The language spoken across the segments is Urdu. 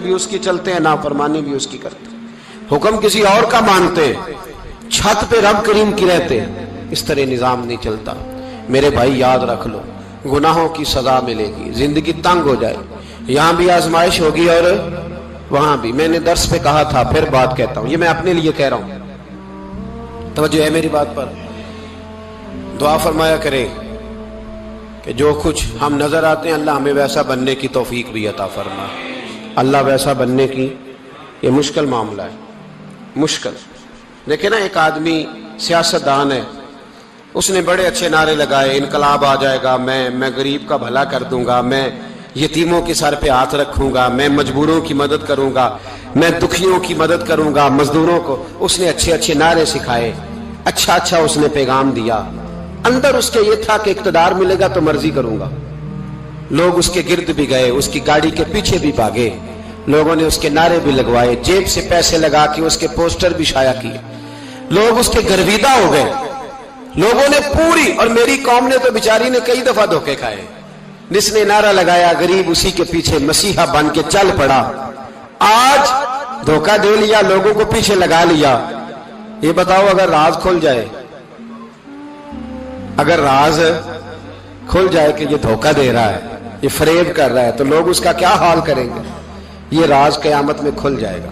بھی اس کی چلتے ہیں، نافرمانی بھی اس کی کرتے ہیں، حکم کسی اور کا مانتے ہیں، چھت پہ رب کریم کی رہتے ہیں۔ اس طرح نظام نہیں چلتا۔ میرے بھائی یاد رکھ لو، گناہوں کی سزا ملے گی، زندگی تنگ ہو جائے، یہاں بھی آزمائش ہوگی اور وہاں بھی۔ میں نے درس پہ کہا تھا، پھر بات کہتا ہوں، یہ میں اپنے لیے کہہ رہا ہوں، توجہ ہے میری بات پر۔ دعا فرمایا کرے کہ جو کچھ ہم نظر آتے ہیں اللہ ہمیں ویسا بننے کی توفیق بھی عطا فرما۔ اللہ ویسا بننے کی، یہ مشکل معاملہ ہے، مشکل۔ دیکھیں نا، ایک آدمی سیاستدان ہے، اس نے بڑے اچھے نعرے لگائے، انقلاب آ جائے گا، میں غریب کا بھلا کر دوں گا، میں یتیموں کے سر پہ ہاتھ رکھوں گا، میں مجبوروں کی مدد کروں گا، میں دکھیوں کی مدد کروں گا، مزدوروں کو۔ اس نے اچھے اچھے نعرے سکھائے، اچھا اس نے پیغام دیا، اندر اس کے یہ تھا کہ اقتدار ملے گا تو مرضی کروں گا۔ لوگ اس کے گرد بھی گئے، اس کی گاڑی کے پیچھے بھی بھاگے، لوگوں نے اس کے نعرے بھی لگوائے، جیب سے پیسے لگا کے اس کے پوسٹر بھی شائع کیے، لوگ اس کے گرویدہ ہو گئے۔ لوگوں نے پوری، اور میری قوم نے تو بیچاری نے کئی دفعہ دھوکے کھائے، جس نے نعرہ لگایا غریب اسی کے پیچھے مسیحا بن کے چل پڑا۔ آج دھوکہ دے لیا، لوگوں کو پیچھے لگا لیا۔ یہ بتاؤ، اگر راز کھل جائے، اگر راز کھل جائے کہ یہ دھوکہ دے رہا ہے، یہ فریب کر رہا ہے، تو لوگ اس کا کیا حال کریں گے؟ یہ راز قیامت میں کھل جائے گا،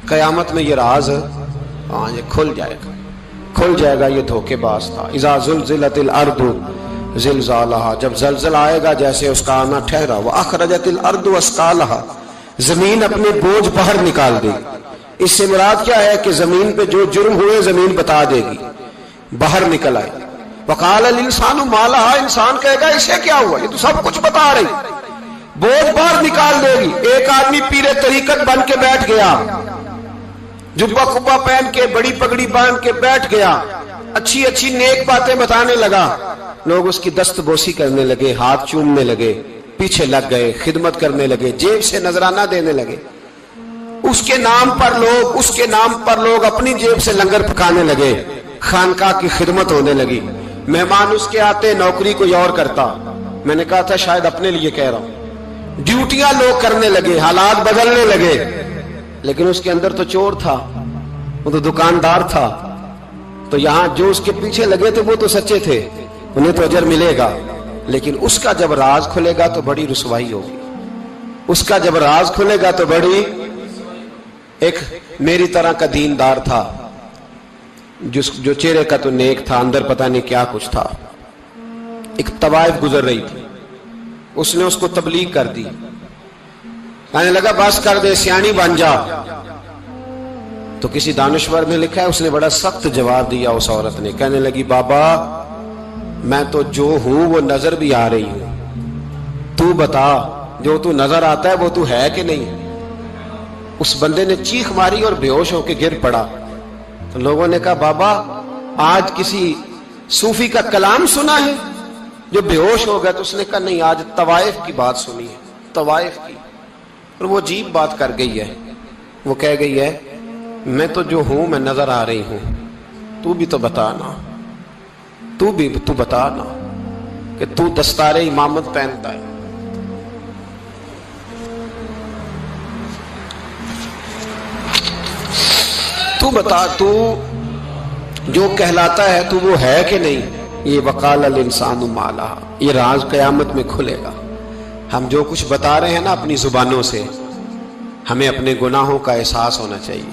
قیامت میں یہ راز یہ کھل جائے گا، کھل جائے گا۔ یہ دھوکے باز تھا۔ اذا زلزلت الارض زلزالها، جب زلزلہ آئے گا جیسے اس کا آنا ٹھہرا، واخرجت الارض اثقالها، زمین اپنے بوجھ باہر نکال دے گی۔ اس سے مراد کیا ہے کہ زمین پہ جو جرم ہوئے زمین بتا دے گی، باہر نکل آئے۔ وقال الانسان ما لها، انسان کہے گا اسے کیا ہوا، یہ تو سب کچھ بتا رہی، بوجھ باہر نکال دے گی۔ ایک آدمی پیر طریقت بن کے بیٹھ گیا، جبہ کبا پہن کے، بڑی پگڑی باندھ کے بیٹھ گیا، اچھی اچھی نیک باتیں بتانے لگا، لوگ اس کی دست بوسی کرنے لگے، ہاتھ چومنے لگے، پیچھے لگ گئے، خدمت کرنے لگے، جیب سے نذرانہ دینے لگے۔ اس کے نام پر لوگ اپنی جیب سے لنگر پکانے لگے، خانقاہ کی خدمت ہونے لگی، مہمان اس کے آتے، نوکری کوئی اور کرتا۔ میں نے کہا تھا شاید اپنے لیے کہہ رہا ہوں، ڈیوٹیاں لوگ کرنے لگے، حالات بدلنے لگے، لیکن اس کے اندر تو چور تھا، وہ تو دکاندار تھا۔ تو یہاں جو اس کے پیچھے لگے تھے وہ تو سچے تھے، انہیں تو اجر ملے گا، لیکن اس کا جب راز کھلے گا تو بڑی رسوائی ہوگی۔ اس کا جب راز کھلے گا تو بڑی، ایک میری طرح کا دیندار تھا، جو چہرے کا تو نیک تھا، اندر پتہ نہیں کیا کچھ تھا۔ ایک طوائف گزر رہی تھی، اس نے اس کو تبلیغ کر دی، کہنے لگا بس کر دے، سیانی بن جا۔ تو کسی دانشور نے لکھا ہے، اس نے بڑا سخت جواب دیا اس عورت نے، کہنے لگی بابا میں تو جو ہوں وہ نظر بھی آ رہی ہوں، تو بتا جو تو نظر آتا ہے وہ تو ہے کہ نہیں؟ اس بندے نے چیخ ماری اور بے ہوش ہو کے گر پڑا۔ تو لوگوں نے کہا بابا آج کسی صوفی کا کلام سنا ہے جو بے ہوش ہو گیا؟ تو اس نے کہا نہیں، آج طوائف کی بات سنی ہے، طوائف کی۔ اور وہ عجیب بات کر گئی ہے، وہ کہہ گئی ہے میں تو جو ہوں میں نظر آ رہی ہوں، تو بھی تو بتانا، تو بتانا کہ تو دستار امامت پہنتا ہے۔ تو بتا، تو جو کہلاتا ہے تو وہ ہے کہ نہیں؟ یہ وقال الانسان ما لہا، یہ راز قیامت میں کھلے گا۔ ہم جو کچھ بتا رہے ہیں نا اپنی زبانوں سے، ہمیں اپنے گناہوں کا احساس ہونا چاہیے۔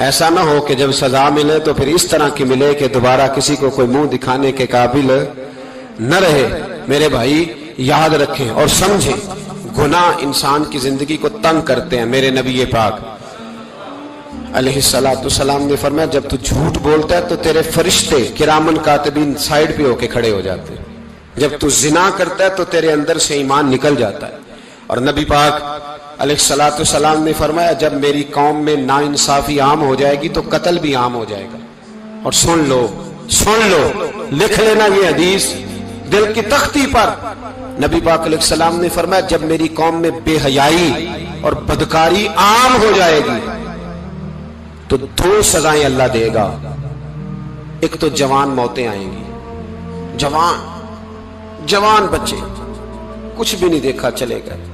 ایسا نہ ہو کہ جب سزا ملے تو پھر اس طرح کی ملے کہ دوبارہ کسی کو کوئی منہ دکھانے کے قابل نہ رہے۔ میرے بھائی یاد رکھیں اور سمجھیں، گناہ انسان کی زندگی کو تنگ کرتے ہیں۔ میرے نبی پاک علیہ السلام نے فرمایا جب تو جھوٹ بولتا ہے تو تیرے فرشتے کرامن کاتبین سائیڈ پہ ہو کے کھڑے ہو جاتے ہیں، جب تو زنا کرتا ہے تو تیرے اندر سے ایمان نکل جاتا ہے۔ اور نبی پاک علیہ السلام نے فرمایا جب میری قوم میں ناانصافی عام ہو جائے گی تو قتل بھی عام ہو جائے گا۔ اور سن لو، لکھ لینا یہ حدیث دل کی تختی پر۔ نبی پاک علیہ السلام نے فرمایا جب میری قوم میں بے حیائی اور بدکاری عام ہو جائے گی تو دو سزائیں اللہ دے گا۔ ایک تو جوان موتیں آئیں گی، جوان بچے کچھ بھی نہیں دیکھا چلے گئے،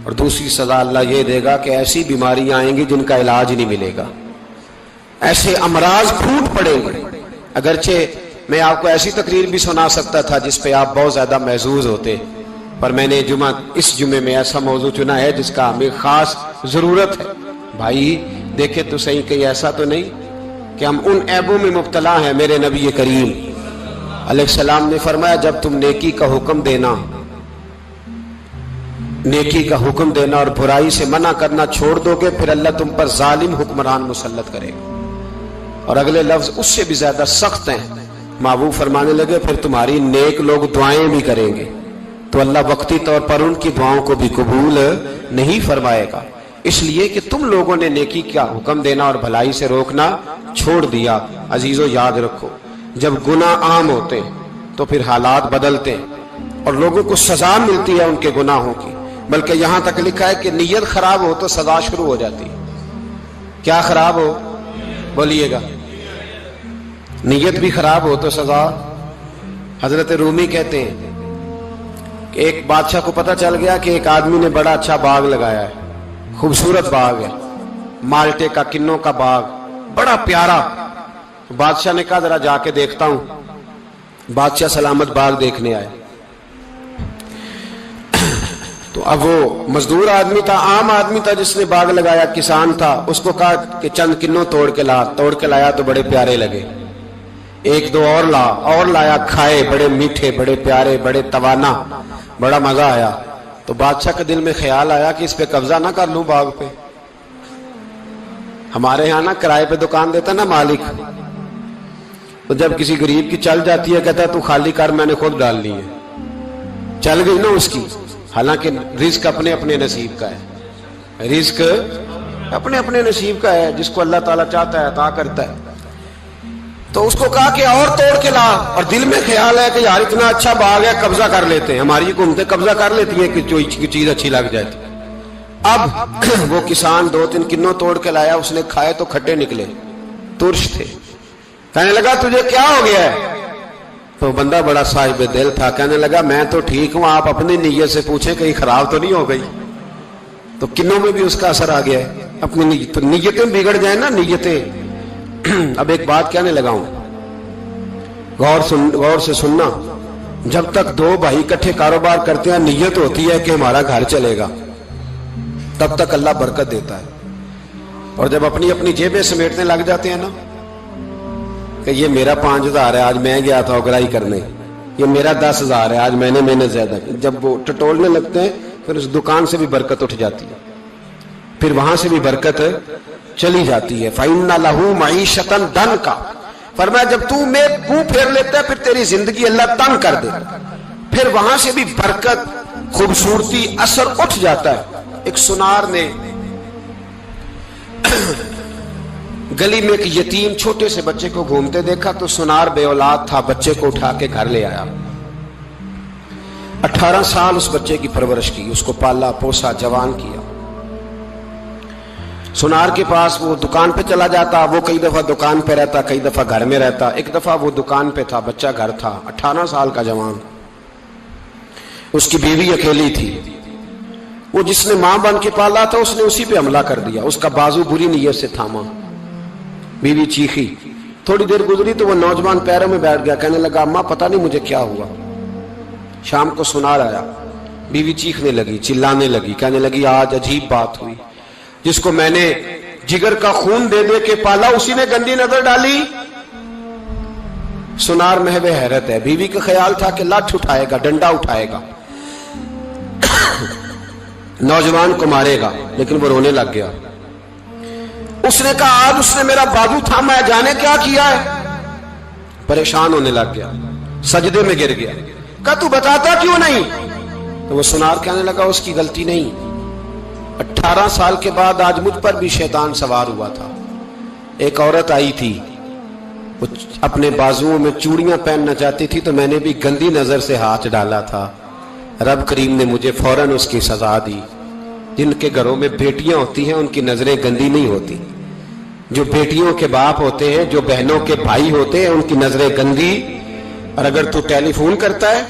اور دوسری سزا اللہ یہ دے گا کہ ایسی بیماریاں آئیں گی جن کا علاج نہیں ملے گا، ایسے امراض پھوٹ پڑیں گے۔ اگرچہ میں آپ کو ایسی تقریر بھی سنا سکتا تھا جس پہ آپ بہت زیادہ محظوظ ہوتے، پر میں نے اس جمعے میں ایسا موضوع چنا ہے جس کا ہمیں خاص ضرورت ہے۔ بھائی دیکھے تو صحیح، کہیں ایسا تو نہیں کہ ہم ان عیبوں میں مبتلا ہیں۔ میرے نبی کریم علیہ السلام نے فرمایا جب تم نیکی کا حکم دینا اور برائی سے منع کرنا چھوڑ دو گے، پھر اللہ تم پر ظالم حکمران مسلط کرے گا۔ اور اگلے لفظ اس سے بھی زیادہ سخت ہیں، محبوب فرمانے لگے پھر تمہاری نیک لوگ دعائیں بھی کریں گے تو اللہ وقتی طور پر ان کی دعاؤں کو بھی قبول نہیں فرمائے گا، اس لیے کہ تم لوگوں نے نیکی کا حکم دینا اور بھلائی سے روکنا چھوڑ دیا۔ عزیزو یاد رکھو، جب گناہ عام ہوتے تو پھر حالات بدلتے اور لوگوں کو سزا ملتی ہے ان کے گناہوں کی، بلکہ یہاں تک لکھا ہے کہ نیت خراب ہو تو سزا شروع ہو جاتی ہے۔ کیا خراب ہو؟ بولیے گا۔ نیت بھی خراب ہو تو سزا۔ حضرت رومی کہتے ہیں کہ ایک بادشاہ کو پتہ چل گیا کہ ایک آدمی نے بڑا اچھا باغ لگایا ہے، خوبصورت باغ ہے، مالٹے کا، کنوں کا باغ، بڑا پیارا۔ بادشاہ نے کہا ذرا جا کے دیکھتا ہوں۔ بادشاہ سلامت باغ دیکھنے آئے تو اب وہ مزدور آدمی تھا، عام آدمی تھا جس نے باغ لگایا، کسان تھا، اس کو کہا کہ چند کنوں توڑ کے لایا تو بڑے پیارے لگے۔ ایک دو اور لایا، کھائے، بڑے میٹھے، بڑے پیارے، بڑے توانا، بڑا مزہ آیا۔ تو بادشاہ کے دل میں خیال آیا کہ اس پہ قبضہ نہ کر لوں باغ پہ۔ ہمارے یہاں نا کرائے پہ دکان دیتا نا مالک، تو جب کسی غریب کی چل جاتی ہے کہتا ہے تو خالی کر، میں نے خود ڈال لی ہے، چل گئی نا اس کی۔ حالانکہ رزق اپنے اپنے نصیب کا ہے، رزق اپنے اپنے نصیب کا ہے، جس کو اللہ تعالیٰ چاہتا ہے عطا کرتا ہے۔ تو اس کو کہا کہ اور توڑ کے لا، اور دل میں خیال ہے کہ یار اتنا اچھا باغ ہے، قبضہ کر لیتے ہیں۔ ہماری حکومتیں قبضہ کر لیتی ہیں کہ جو چیز اچھی لگ جائے۔ اب وہ کسان 2-3 کنوں توڑ کے لایا، اس نے کھائے تو کھٹے نکلے، ترش تھے۔ کہنے لگا تجھے کیا ہو گیا ہے؟ تو بندہ بڑا صاحب دل تھا، کہنے لگا میں تو ٹھیک ہوں، آپ اپنی نیت سے پوچھیں کہیں خراب تو نہیں ہو گئی۔ تو کنوں میں بھی اس کا اثر آ گیا ہے، اپنی نیت، تو نیتیں بگڑ جائیں نا، نیتیں۔ اب ایک بات کہنے لگا ہوں، غور سے سننا، جب تک دو بھائی اکٹھے کاروبار کرتے ہیں نیت ہوتی ہے کہ ہمارا گھر چلے گا، تب تک اللہ برکت دیتا ہے۔ اور جب اپنی اپنی جیبیں سمیٹنے لگ جاتے ہیں نا کہ یہ میرا 5000 ہے، آج میں گیا تھا اگرائی کرنے، یہ میرا 10,000 ہے، آج میں نے محنت زیادہ کی، جب وہ ٹٹولنے لگتے ہیں پھر اس دکان سے بھی برکت اٹھ جاتی ہے، پھر وہاں سے بھی برکت چلی جاتی ہے۔ فَإِنَّ لَهُ مَعِيشَةً ضَنْكَ، فرمایا جب تو میں منہ پھیر لیتا ہے پھر تیری زندگی اللہ تنگ کر دے، پھر وہاں سے بھی برکت، خوبصورتی، اثر اٹھ جاتا ہے۔ ایک سنار نے گلی میں ایک یتیم چھوٹے سے بچے کو گھومتے دیکھا تو سنار بے اولاد تھا، بچے کو اٹھا کے گھر لے آیا، 18 سال اس بچے کی پرورش کی، اس کو پالا پوسا، جوان کیا۔ سنار کے پاس وہ دکان پہ چلا جاتا، وہ کئی دفعہ دکان پہ رہتا، کئی دفعہ گھر میں رہتا۔ ایک دفعہ وہ دکان پہ تھا، بچہ گھر تھا، 18 سال کا جوان، اس کی بیوی اکیلی تھی۔ وہ جس نے ماں بن کے پالا تھا اس نے اسی پہ حملہ کر دیا، اس کا بازو بری نیت سے تھاما، بیوی چیخی۔ تھوڑی دیر گزری تو وہ نوجوان پیروں میں بیٹھ گیا، کہنے لگا اماں پتہ نہیں مجھے کیا ہوا۔ شام کو سنار آیا، بیوی چیخنے لگی، چلانے لگی، کہنے لگی آج عجیب بات ہوئی، جس کو میں نے جگر کا خون دے دے کے پالا اسی نے گندی نظر ڈالی۔ سنار محو حیرت ہے، بیوی کا خیال تھا کہ لٹھ اٹھائے گا، ڈنڈا اٹھائے گا، نوجوان کو مارے گا، لیکن وہ رونے لگ گیا۔ اس نے کہا آج اس نے میرا بازو تھاما ہے، جانے کیا کیا ہے؟ پریشان ہونے لگ گیا، سجدے میں گر گیا، کہا تو بتاتا کیوں نہیں؟ تو وہ سنار کہنے لگا اس کی غلطی نہیں، 18 سال کے بعد آج مجھ پر بھی شیطان سوار ہوا تھا۔ ایک عورت آئی تھی، وہ اپنے بازوؤں میں چوڑیاں پہننا چاہتی تھی تو میں نے بھی گندی نظر سے ہاتھ ڈالا تھا، رب کریم نے مجھے فوراً اس کی سزا دی۔ جن کے گھروں میں بیٹیاں ہوتی ہیں ان کی نظریں گندی نہیں ہوتی، جو بیٹیوں کے باپ ہوتے ہیں، جو بہنوں کے بھائی ہوتے ہیں، ان کی نظریں گندی۔ اور اگر تو ٹیلی فون کرتا ہے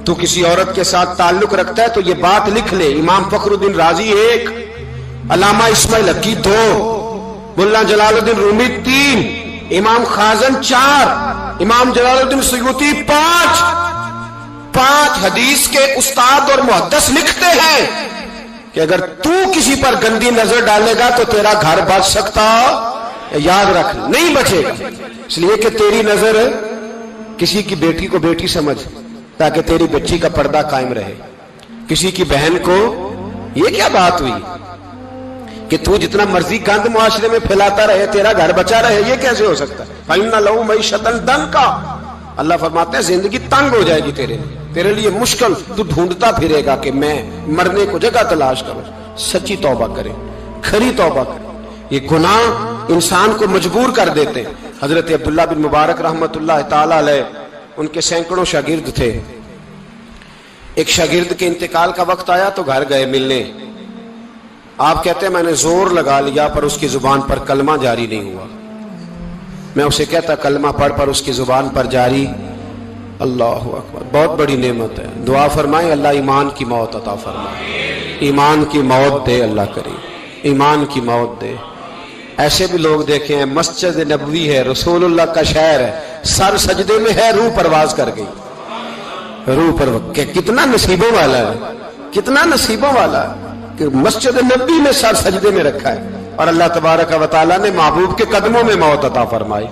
تو کسی عورت کے ساتھ تعلق رکھتا ہے تو یہ بات لکھ لے، امام فخر الدین رازی 1، علامہ اسماعیل حقی 2، ملا جلال الدین رومی 3، امام خازن 4، امام جلال الدین سیوطی 5 حدیث کے استاد اور محدث لکھتے ہیں کہ اگر تو کسی پر گندی نظر ڈالے گا تو تیرا گھر بچ سکتا، یاد رکھ نہیں بچے گا، اس لیے کہ تیری نظر کسی کی بیٹی کو بیٹی سمجھ تاکہ تیری بچی کا پردہ قائم رہے، کسی کی بہن کو، یہ کیا بات ہوئی کہ تو جتنا مرضی گند معاشرے میں پھیلاتا رہے تیرا گھر بچا رہے، یہ کیسے ہو سکتا ہے؟ فَإِنَّ لَهُ مَعِيشَةً ضَنْكَ، اللہ فرماتے ہیں زندگی تنگ ہو جائے گی تیرے لیے مشکل، تو ڈھونڈتا پھرے گا کہ میں مرنے کو جگہ تلاش کروں۔ سچی توبہ کرے، کھری توبہ کرے، یہ گناہ انسان کو مجبور کر دیتے ہیں۔ حضرت عبداللہ بن مبارک رحمت اللہ تعالی علیہ، ان کے سینکڑوں شاگرد تھے، ایک شاگرد کے انتقال کا وقت آیا تو گھر گئے ملنے، آپ کہتے ہیں میں نے زور لگا لیا پر اس کی زبان پر کلمہ جاری نہیں ہوا، میں اسے کہتا کلمہ پڑھ پر اس کی زبان پر جاری، اللہ اکبر، بہت بڑی نعمت ہے، دعا فرمائیں اللہ ایمان کی موت عطا فرمائے، ایمان کی موت دے اللہ کریم، ایمان کی موت دے۔ ایسے بھی لوگ دیکھے ہیں، مسجد نبوی ہے، رسول اللہ کا شہر ہے، سر سجدے میں ہے، روح پرواز کر گئی، روح پرواز، کتنا نصیبوں والا ہے، کتنا نصیبوں والا ہے کہ مسجد نبوی میں سر سجدے میں رکھا ہے اور اللہ تبارک و تعالیٰ نے محبوب کے قدموں میں موت عطا فرمائی۔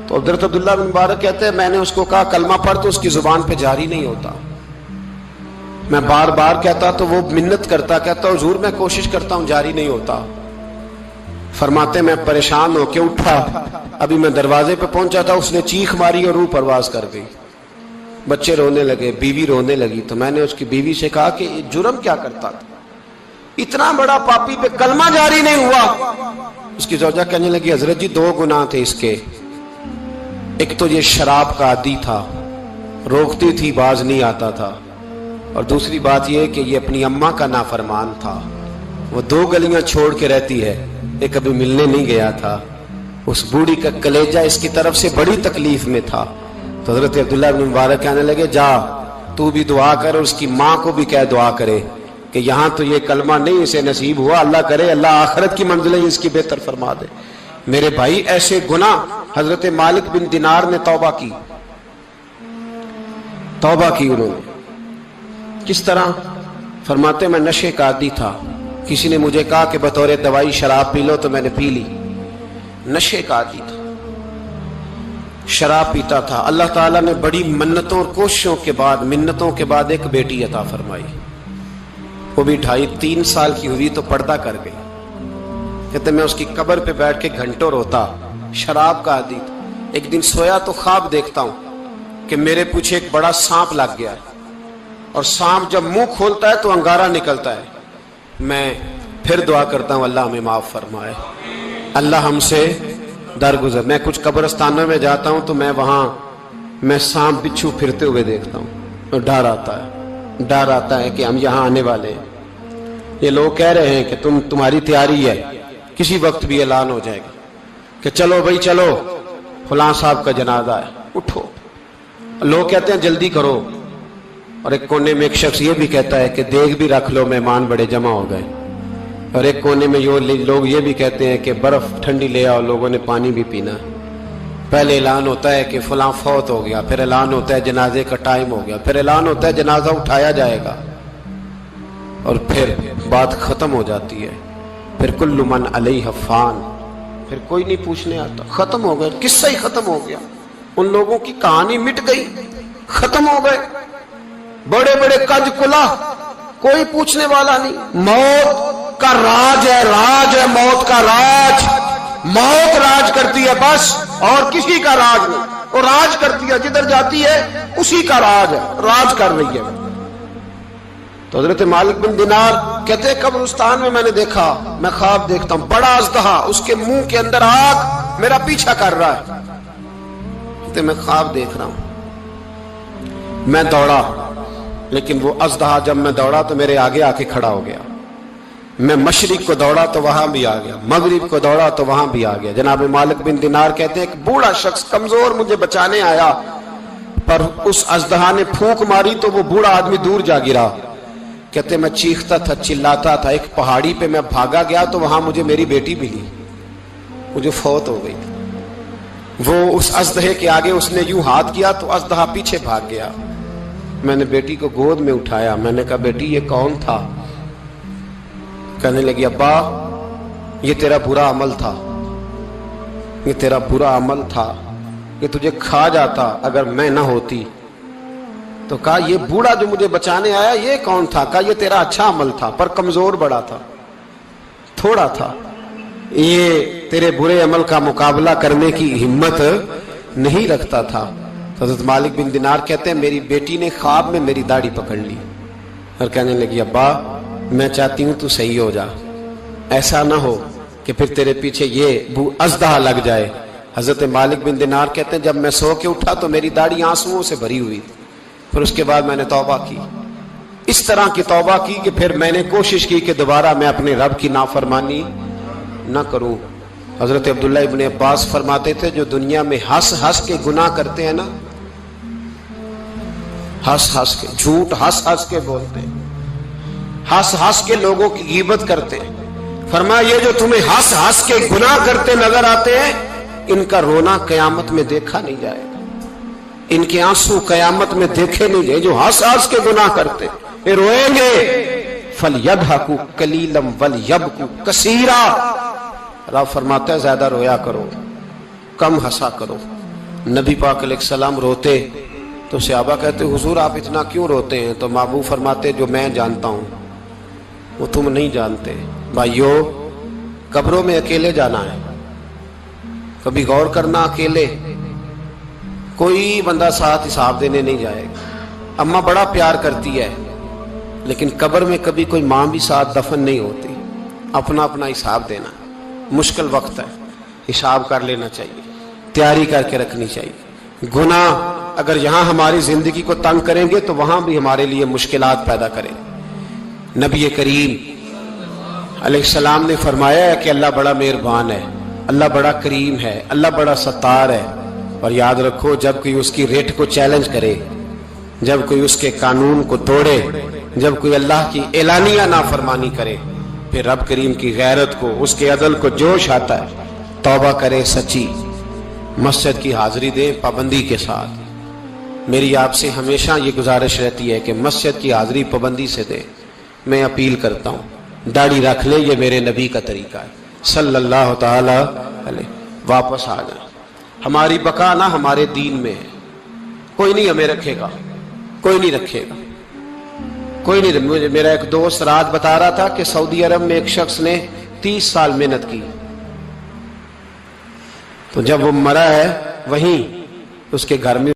تو حضرت عبداللہ بن مبارک کہتے ہیں میں نے اس کو کہا کلمہ پڑھ تو اس کی زبان پہ جاری نہیں ہوتا، میں بار بار کہتا تو وہ منت کرتا، کہتا حضور میں کوشش کرتا ہوں جاری نہیں ہوتا۔ فرماتے میں پریشان ہو کے اٹھا، ابھی میں دروازے پہ پہنچا تھا، اس نے چیخ ماری اور روح پرواز کر گئی، بچے رونے لگے، بیوی رونے لگی، تو میں نے اس کی بیوی سے کہا کہ جرم کیا کرتا تھا، اتنا بڑا پاپی پہ کلمہ جاری نہیں ہوا۔ اس کی زوجہ کہنے لگی حضرت جی 2 گناہ تھے اس کے، ایک تو یہ شراب کا عادی تھا، روکتی تھی باز نہیں آتا تھا، اور دوسری بات یہ کہ یہ اپنی اماں کا نافرمان تھا، وہ 2 گلیاں چھوڑ کے رہتی ہے، یہ کبھی ملنے نہیں گیا تھا، اس بوڑھی کا کلیجہ اس کی طرف سے بڑی تکلیف میں تھا۔ تو حضرت عبداللہ بن مبارک کہنے لگے جا تو بھی دعا کر اور اس کی ماں کو بھی کہہ دعا کرے کہ یہاں تو یہ کلمہ نہیں اسے نصیب ہوا، اللہ کرے اللہ آخرت کی منزلیں اس کی بہتر فرما دے۔ میرے بھائی ایسے گناہ، حضرت مالک بن دینار نے توبہ کی انہوں نے، کس طرح؟ فرماتے میں نشے کا عادی تھا، کسی نے مجھے کہا کہ بطور دوائی شراب پی لو تو میں نے پی لی، نشے کا عادی تھا، شراب پیتا تھا۔ اللہ تعالیٰ نے بڑی منتوں اور کوششوں کے بعد، منتوں کے بعد ایک بیٹی عطا فرمائی، وہ بھی 2.5-3 سال کی ہوئی تو پردہ کر گئی۔ کہتے میں اس کی قبر پہ بیٹھ کے گھنٹوں روتا، شراب کا عادی تھا۔ ایک دن سویا تو خواب دیکھتا ہوں کہ میرے پیچھے ایک بڑا سانپ لگ گیا ہے، اور سانپ جب منہ کھولتا ہے تو انگارہ نکلتا ہے، میں پھر دعا کرتا ہوں اللہ ہمیں معاف فرمائے، اللہ ہم سے درگزر۔ میں کچھ قبرستانوں میں جاتا ہوں تو میں وہاں سانپ بچھو پھرتے ہوئے دیکھتا ہوں اور ڈر آتا ہے کہ ہم یہاں آنے والے ہیں، یہ لوگ کہہ رہے ہیں کہ تمہاری تیاری ہے، کسی وقت بھی اعلان ہو جائے گا کہ چلو بھائی چلو فلاں صاحب کا جنازہ ہے، اٹھو، لوگ کہتے ہیں جلدی کرو، اور ایک کونے میں ایک شخص یہ بھی کہتا ہے کہ دیگ بھی رکھ لو مہمان بڑے جمع ہو گئے، اور ایک کونے میں لوگ یہ بھی کہتے ہیں کہ برف ٹھنڈی لے آؤ، لوگوں نے پانی بھی پینا ہے۔ پہلے اعلان ہوتا ہے کہ فلاں فوت ہو گیا، پھر اعلان ہوتا ہے جنازے کا ٹائم ہو گیا، پھر اعلان ہوتا ہے جنازہ اٹھایا جائے گا، اور پھر بات ختم ہو جاتی ہے، پھر کل من علیہ فان، پھر کوئی نہیں پوچھنے آتا، ختم ہو گئے، قصہ ہی ختم ہو گیا، ان لوگوں کی کہانی مٹ گئی، ختم ہو گئے، بڑے بڑے کج کلا، کوئی پوچھنے والا نہیں۔ موت کا راج ہے موت کا راج، موت راج کرتی ہے بس، اور کسی کا راج نہیں، وہ راج کرتی ہے، جدھر جاتی ہے اسی کا راج ہے، راج کر رہی ہے۔ تو حضرت مالک بن دینار کہتے ہیں قبرستان میں میں نے دیکھا، میں خواب دیکھتا ہوں بڑا اژدہا، اس کے منہ کے اندر آگ میرا پیچھا کر رہا ہے، کہتے میں خواب دیکھ رہا ہوں، میں دوڑا، لیکن وہ اژدہا جب میں دوڑا تو میرے آگے آ کے کھڑا ہو گیا، میں مشرق کو دوڑا تو وہاں بھی آ گیا، مغرب کو دوڑا تو وہاں بھی آ گیا۔ جناب مالک بن دینار کہتے ہیں ایک بوڑھا شخص کمزور مجھے بچانے آیا، پر اس اژدہا نے پھونک ماری تو وہ بوڑھا آدمی دور جا گرا. کہتے میں چیختا تھا, چلاتا تھا, ایک پہاڑی پہ میں بھاگا گیا تو وہاں مجھے میری بیٹی ملی, مجھے فوت ہو گئی. وہ اس اژدہے کے آگے اس نے یوں ہاتھ کیا تو اژدہا پیچھے بھاگ گیا. میں نے بیٹی کو گود میں اٹھایا, میں نے کہا بیٹی یہ کون تھا؟ کہنے لگی ابا یہ تیرا برا عمل تھا, یہ تیرا برا عمل تھا, یہ تجھے کھا جاتا اگر میں نہ ہوتی. تو کہا یہ بوڑھا جو مجھے بچانے آیا یہ کون تھا؟ کہا یہ تیرا اچھا عمل تھا پر کمزور بڑا تھا, تھوڑا تھا, یہ تیرے برے عمل کا مقابلہ کرنے کی ہمت نہیں رکھتا تھا. حضرت مالک بن دینار کہتے ہیں میری بیٹی نے خواب میں میری داڑھی پکڑ لی اور کہنے لگی ابا میں چاہتی ہوں تو صحیح ہو جا, ایسا نہ ہو کہ پھر تیرے پیچھے یہ اژدہا لگ جائے. حضرت مالک بن دینار کہتے ہیں جب میں سو کے اٹھا تو میری داڑھی آنسوؤں سے بھری ہوئی, پھر اس کے بعد میں نے توبہ کی, اس طرح کی توبہ کی کہ پھر میں نے کوشش کی کہ دوبارہ میں اپنے رب کی نافرمانی نہ کروں. حضرت عبداللہ ابن عباس فرماتے تھے جو دنیا میں ہنس ہنس کے گناہ کرتے ہیں نا, ہنس ہنس کے جھوٹ ہنس ہنس کے بولتے ہیں, ہنس ہنس کے لوگوں کی غیبت کرتے ہیں, فرمایا یہ جو تمہیں ہنس ہنس کے گناہ کرتے نظر آتے ہیں ان کا رونا قیامت میں دیکھا نہیں جائے گا, ان کے آنسو قیامت میں دیکھے نہیں جائے. جو ہنس ہنس کے گناہ کرتے یہ روئیں گے. فَلْيَضْحَكُوا قَلِيلًا وَلْيَبْكُوا كَثِيرًا. رب فرماتا ہے زیادہ رویا کرو کم ہنسا کرو. نبی پاک علیہ السلام روتے تو صحابہ کہتے حضور آپ اتنا کیوں روتے ہیں؟ تو محبوب فرماتے جو میں جانتا ہوں وہ تم نہیں جانتے. بھائیو قبروں میں اکیلے جانا ہے, کبھی غور کرنا, اکیلے کوئی بندہ ساتھ حساب دینے نہیں جائے گا. اماں بڑا پیار کرتی ہے لیکن قبر میں کبھی کوئی ماں بھی ساتھ دفن نہیں ہوتی. اپنا اپنا حساب دینا مشکل وقت ہے, حساب کر لینا چاہیے, تیاری کر کے رکھنی چاہیے. گناہ اگر یہاں ہماری زندگی کو تنگ کریں گے تو وہاں بھی ہمارے لیے مشکلات پیدا کریں. نبی کریم علیہ السلام نے فرمایا ہے کہ اللہ بڑا مہربان ہے, اللہ بڑا کریم ہے, اللہ بڑا ستار ہے. اور یاد رکھو جب کوئی اس کی ریٹ کو چیلنج کرے, جب کوئی اس کے قانون کو توڑے, جب کوئی اللہ کی اعلانیہ نافرمانی کرے, پھر رب کریم کی غیرت کو, اس کے عدل کو جوش آتا ہے. توبہ کرے سچی, مسجد کی حاضری دیں پابندی کے ساتھ. میری آپ سے ہمیشہ یہ گزارش رہتی ہے کہ مسجد کی حاضری پابندی سے دیں. میں اپیل کرتا ہوں داڑھی رکھ لیں, یہ میرے نبی کا طریقہ ہے صلی اللہ تعالی علیہ. واپس آ جائیں. ہماری بقا نہ ہمارے دین میں ہے, کوئی نہیں ہمیں رکھے گا, کوئی نہیں رکھے گا, کوئی نہیں. میرا ایک دوست رات بتا رہا تھا کہ سعودی عرب میں ایک شخص نے 30 سال محنت کی, تو جب وہ مرا ہے وہیں اس کے گھر میں